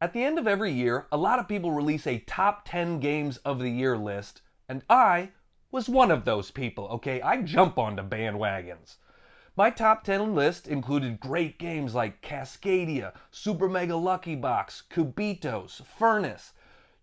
At the end of every year, a lot of people release a top 10 games of the year list, and I was one of those people, okay? I jump onto bandwagons. My top 10 list included great games like Cascadia, Super Mega Lucky Box, Cubitos, Furnace.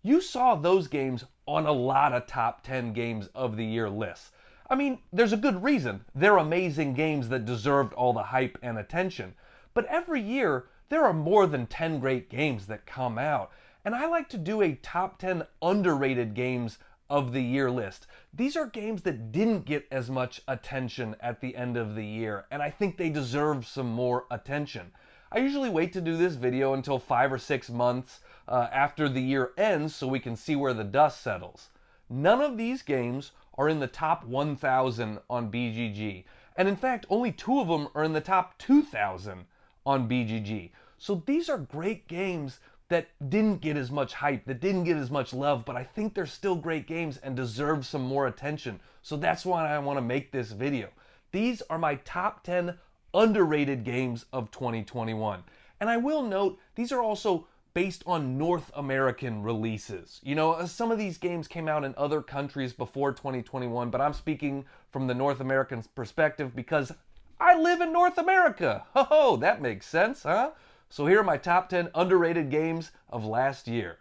You saw those games on a lot of top 10 games of the year lists. I mean, there's a good reason. They're amazing games that deserved all the hype and attention. But every year, there are more than 10 great games that come out. And I like to do a top 10 underrated games of the year list. These are games that didn't get as much attention at the end of the year, and I think they deserve some more attention. I usually wait to do this video until 5 or 6 months after the year ends so we can see where the dust settles. None of these games are in the top 1,000 on BGG. And in fact, only 2 of them are in the top 2,000 on BGG. So these are great games that didn't get as much hype, that didn't get as much love, but I think they're still great games and deserve some more attention. So that's why I want to make this video. These are my top 10 underrated games of 2021. And I will note, these are also based on North American releases. You know, some of these games came out in other countries before 2021, but I'm speaking from the North American perspective because I live in North America. Oh, that makes sense, huh? So here are my top 10 underrated games of last year.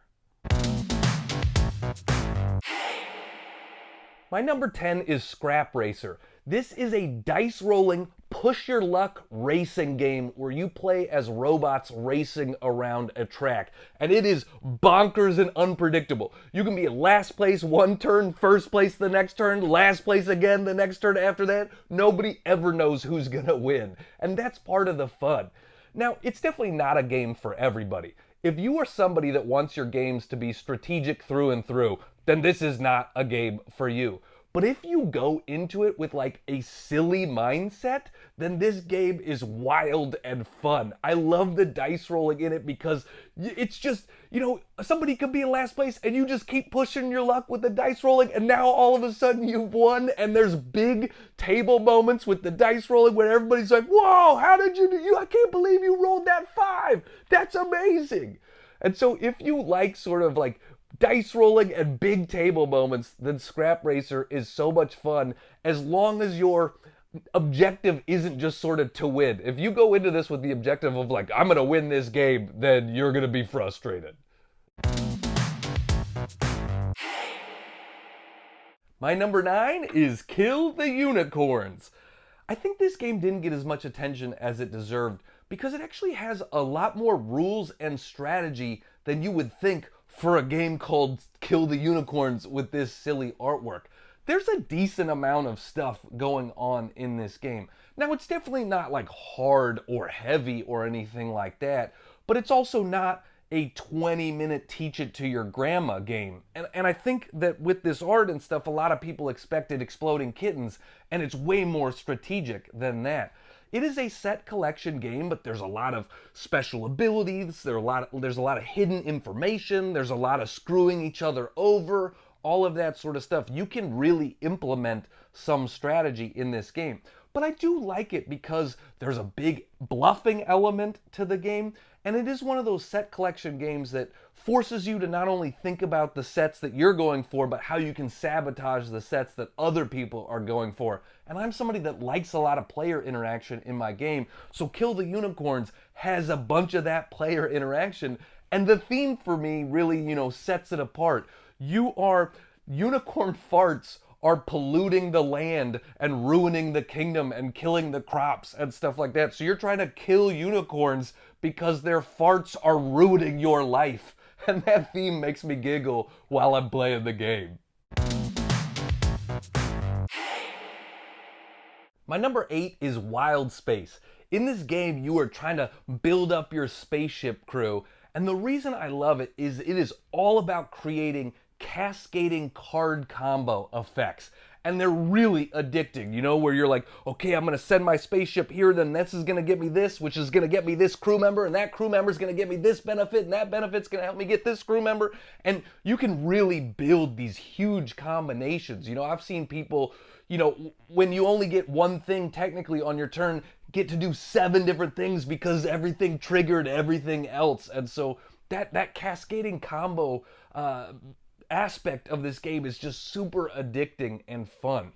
My number 10 is Scrap Racer. This is a dice rolling, push your luck racing game where you play as robots racing around a track. And it is bonkers and unpredictable. You can be in last place one turn, first place the next turn, last place again the next turn after that. Nobody ever knows who's gonna win. And that's part of the fun. Now, it's definitely not a game for everybody. If you are somebody that wants your games to be strategic through and through, then this is not a game for you. But if you go into it with like a silly mindset, then this game is wild and fun. I love the dice rolling in it because it's just, you know, somebody could be in last place and you just keep pushing your luck with the dice rolling and now all of a sudden you've won, and there's big table moments with the dice rolling where everybody's like, whoa, how did you do? I can't believe you rolled that 5. That's amazing. And so if you like sort of like dice rolling and big table moments, then Scrap Racer is so much fun as long as your objective isn't just sort of to win. If you go into this with the objective of like, I'm going to win this game, then you're going to be frustrated. My number 9 is Kill the Unicorns. I think this game didn't get as much attention as it deserved because it actually has a lot more rules and strategy than you would think for a game called Kill the Unicorns with this silly artwork. There's a decent amount of stuff going on in this game. Now, it's definitely not like hard or heavy or anything like that, but it's also not a 20-minute teach it to your grandma game. And I think that with this art and stuff, a lot of people expected exploding kittens, and it's way more strategic than that. It is a set collection game, but there's a lot of special abilities, there's a lot of hidden information, there's a lot of screwing each other over, all of that sort of stuff. You can really implement some strategy in this game. But I do like it because there's a big bluffing element to the game, and it is one of those set collection games that forces you to not only think about the sets that you're going for, but how you can sabotage the sets that other people are going for. And I'm somebody that likes a lot of player interaction in my game, so Kill the Unicorns has a bunch of that player interaction, and the theme for me really, you know, sets it apart. Unicorn farts are polluting the land and ruining the kingdom and killing the crops and stuff like that. So you're trying to kill unicorns because their farts are ruining your life. And that theme makes me giggle while I'm playing the game. My number 8 is Wild Space. In this game, you are trying to build up your spaceship crew. And the reason I love it is all about creating cascading card combo effects, and they're really addicting, you know, where you're like, okay, I'm gonna send my spaceship here, then this is gonna get me this, which is gonna get me this crew member, and that crew member is gonna get me this benefit, and that benefit's gonna help me get this crew member. And you can really build these huge combinations. You know, I've seen people, you know, when you only get one thing technically on your turn, get to do 7 different things because everything triggered everything else. And so that cascading combo aspect of this game is just super addicting and fun.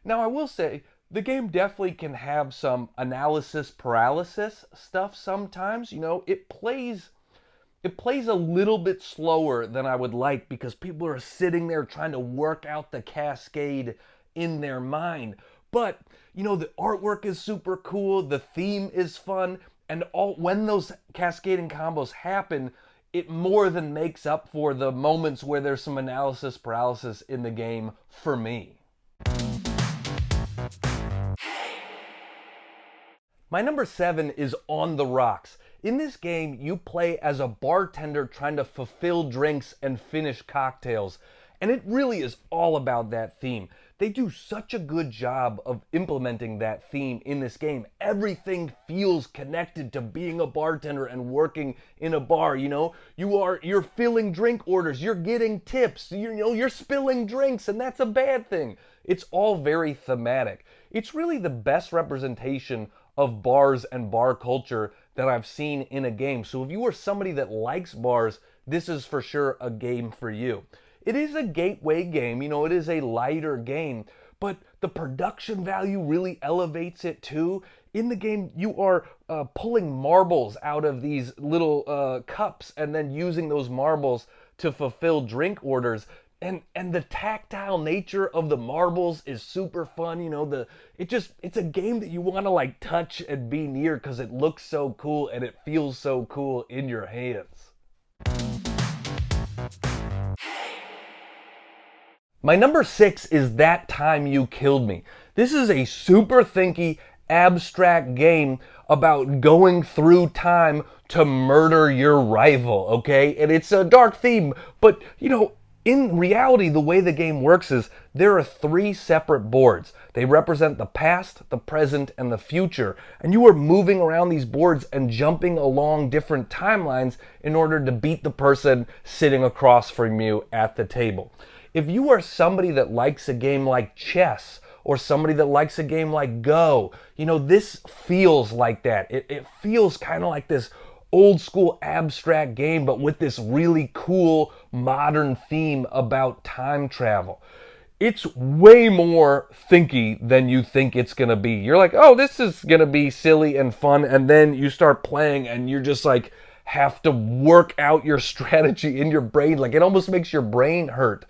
Now, I will say, the game definitely can have some analysis paralysis stuff sometimes. It plays a little bit slower than I would like because people are sitting there trying to work out the cascade in their mind. But, the artwork is super cool, the theme is fun, and when those cascading combos happen, it more than makes up for the moments where there's some analysis paralysis in the game for me. My number 7 is On the Rocks. In this game, you play as a bartender trying to fulfill drinks and finish cocktails. And it really is all about that theme. They do such a good job of implementing that theme in this game. Everything feels connected to being a bartender and working in a bar. You're filling drink orders, you're getting tips, you're spilling drinks, and that's a bad thing. It's all very thematic. It's really the best representation of bars and bar culture that I've seen in a game. So if you are somebody that likes bars, this is for sure a game for you. It is a gateway game, it is a lighter game, but the production value really elevates it too. In the game, you are pulling marbles out of these little cups and then using those marbles to fulfill drink orders. And the tactile nature of the marbles is super fun. It's a game that you want to touch and be near because it looks so cool and it feels so cool in your hands. My number 6 is That Time You Killed Me. This is a super thinky, abstract game about going through time to murder your rival, okay? And it's a dark theme, but in reality, the way the game works is there are 3 separate boards. They represent the past, the present, and the future. And you are moving around these boards and jumping along different timelines in order to beat the person sitting across from you at the table. If you are somebody that likes a game like chess, or somebody that likes a game like Go, this feels like that. It feels kind of like this old school abstract game, but with this really cool modern theme about time travel. It's way more thinky than you think it's going to be. You're like, oh, this is going to be silly and fun, and then you start playing and you're just like, have to work out your strategy in your brain. Like, it almost makes your brain hurt.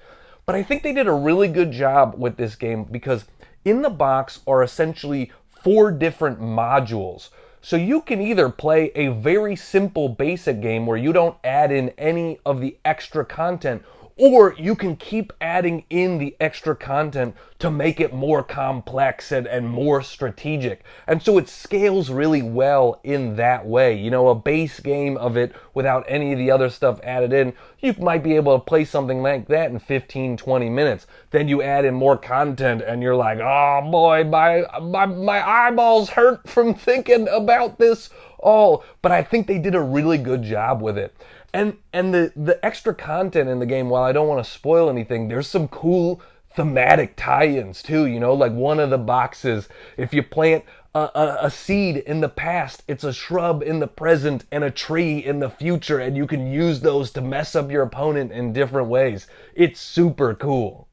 But I think they did a really good job with this game because in the box are essentially 4 different modules. So you can either play a very simple basic game where you don't add in any of the extra content, or you can keep adding in the extra content to make it more complex and more strategic. And so it scales really well in that way. A base game of it without any of the other stuff added in, you might be able to play something like that in 15, 20 minutes. Then you add in more content and you're like, oh boy, my eyeballs hurt from thinking about this all. But I think they did a really good job with it. And the extra content in the game, while I don't want to spoil anything, there's some cool thematic tie-ins too. Like one of the boxes, if you plant a seed in the past, it's a shrub in the present and a tree in the future, and you can use those to mess up your opponent in different ways. It's super cool.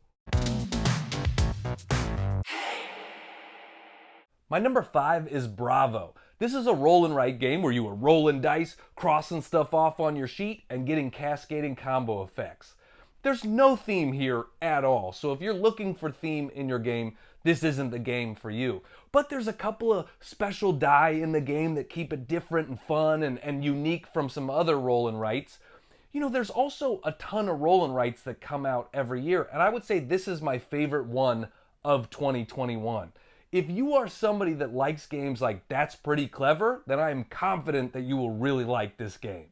My number 5 is Bravo. This is a roll and write game where you are rolling dice, crossing stuff off on your sheet, and getting cascading combo effects. There's no theme here at all, so if you're looking for theme in your game, this isn't the game for you. But there's a couple of special die in the game that keep it different and fun and unique from some other roll and writes. There's also a ton of roll and writes that come out every year, and I would say this is my favorite one of 2021. If you are somebody that likes games like That's Pretty Clever, then I am confident that you will really like this game.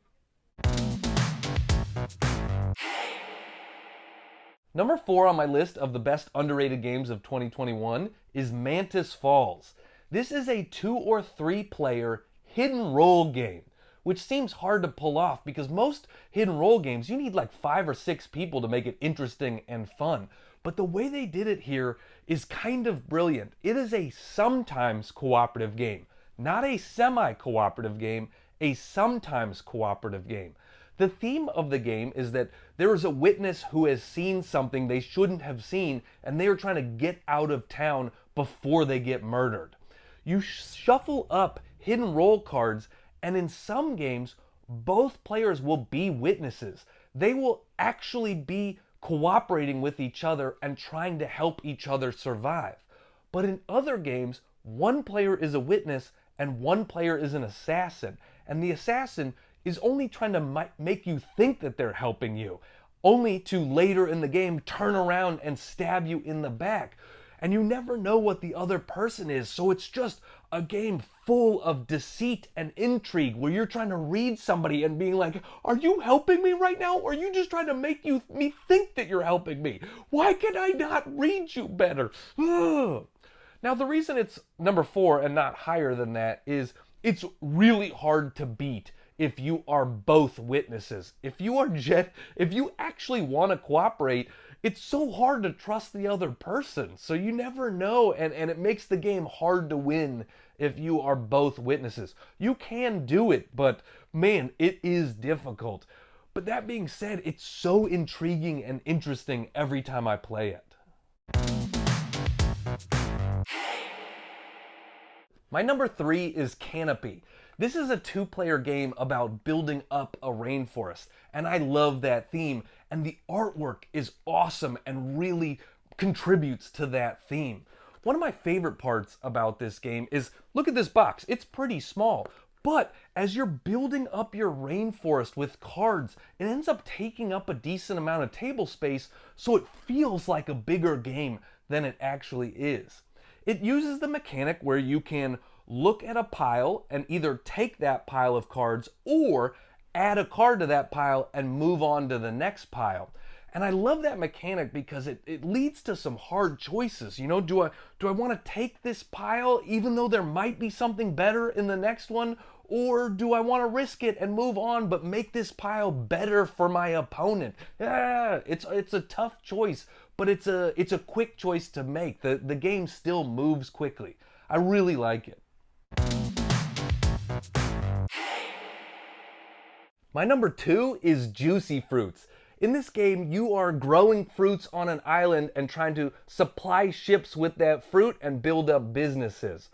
Number 4 on my list of the best underrated games of 2021 is Mantis Falls. This is a 2 or 3 player hidden role game, which seems hard to pull off because most hidden role games, you need like 5 or 6 people to make it interesting and fun. But the way they did it here is kind of brilliant. It is a sometimes cooperative game, not a semi-cooperative game, a sometimes cooperative game. The theme of the game is that there is a witness who has seen something they shouldn't have seen, and they are trying to get out of town before they get murdered. You shuffle up hidden roll cards, and in some games, both players will be witnesses. They will actually be cooperating with each other and trying to help each other survive. But in other games, one player is a witness and one player is an assassin. And the assassin is only trying to make you think that they're helping you, only to later in the game turn around and stab you in the back. And you never know what the other person is, so it's just a game full of deceit and intrigue where you're trying to read somebody and being like, are you helping me right now? Or are you just trying to make me think that you're helping me? Why can I not read you better? Ugh. Now, the reason it's number 4 and not higher than that is it's really hard to beat if you are both witnesses. If you actually want to cooperate, it's so hard to trust the other person. So you never know, and it makes the game hard to win if you are both witnesses. You can do it, but man, it is difficult. But that being said, it's so intriguing and interesting every time I play it. My number 3 is Canopy. This is a 2-player game about building up a rainforest, and I love that theme, and the artwork is awesome and really contributes to that theme. One of my favorite parts about this game is, look at this box, it's pretty small, but as you're building up your rainforest with cards, it ends up taking up a decent amount of table space, so it feels like a bigger game than it actually is. It uses the mechanic where you can look at a pile and either take that pile of cards or add a card to that pile and move on to the next pile. And I love that mechanic because it leads to some hard choices. You know, do I want to take this pile even though there might be something better in the next one? Or do I want to risk it and move on but make this pile better for my opponent? Yeah, it's a tough choice, but it's a quick choice to make. The game still moves quickly. I really like it. My number 2 is Juicy Fruits. In this game, you are growing fruits on an island and trying to supply ships with that fruit and build up businesses.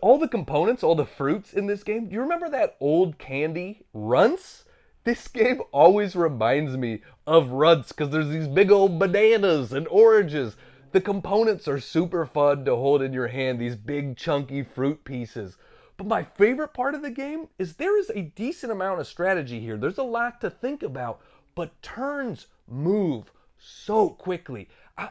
All the components, all the fruits in this game, do you remember that old candy, Runts? This game always reminds me of Runts because there's these big old bananas and oranges. The components are super fun to hold in your hand, these big chunky fruit pieces. But my favorite part of the game is there is a decent amount of strategy here. There's a lot to think about, but turns move so quickly.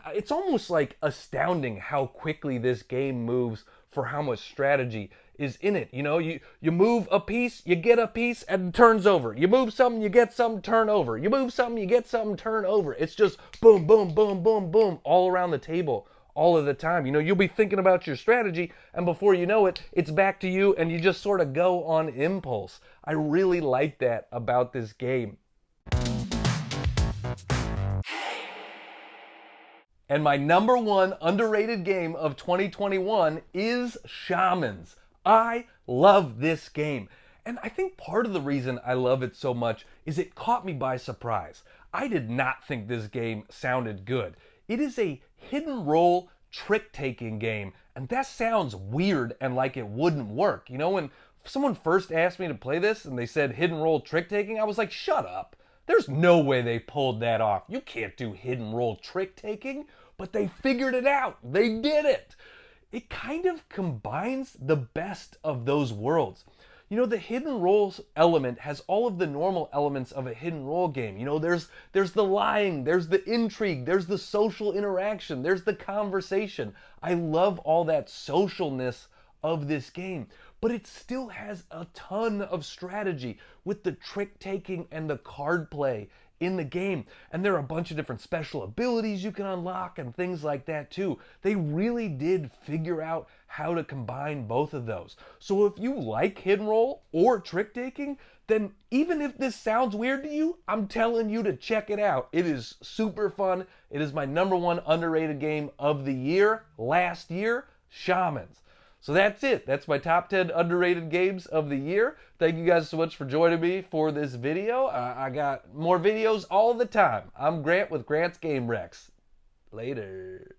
It's almost like astounding how quickly this game moves for how much strategy is in it. You know, you move a piece, you get a piece, and it turns over. You move something, you get something, turn over. You move something, you get something, turn over. It's just boom, boom, boom, boom, boom, all around the table, all of the time. You know, you'll be thinking about your strategy, and before you know it, it's back to you, and you just sort of go on impulse. I really like that about this game. And my number 1 underrated game of 2021 is Shamans. I love this game. And I think part of the reason I love it so much is it caught me by surprise. I did not think this game sounded good. It is a hidden role trick-taking game, and that sounds weird and like it wouldn't work. You know, when someone first asked me to play this and they said hidden role trick-taking, I was like, shut up. There's no way they pulled that off. You can't do hidden role trick-taking. But they figured it out. They did it. It kind of combines the best of those worlds. You know, the hidden roles element has all of the normal elements of a hidden role game. You know, there's the lying, there's the intrigue, there's the social interaction, there's the conversation. I love all that socialness of this game, but it still has a ton of strategy with the trick-taking and the card play in the game. And there are a bunch of different special abilities you can unlock and things like that too. They really did figure out how to combine both of those. So if you like hidden role or trick taking, then even if this sounds weird to you, I'm telling you to check it out. It is super fun. It is my number 1 underrated game of the year, last year, Shamans. So that's it. That's my top 10 underrated games of the year. Thank you guys so much for joining me for this video. I got more videos all the time. I'm Grant with Grant's Game Rex. Later.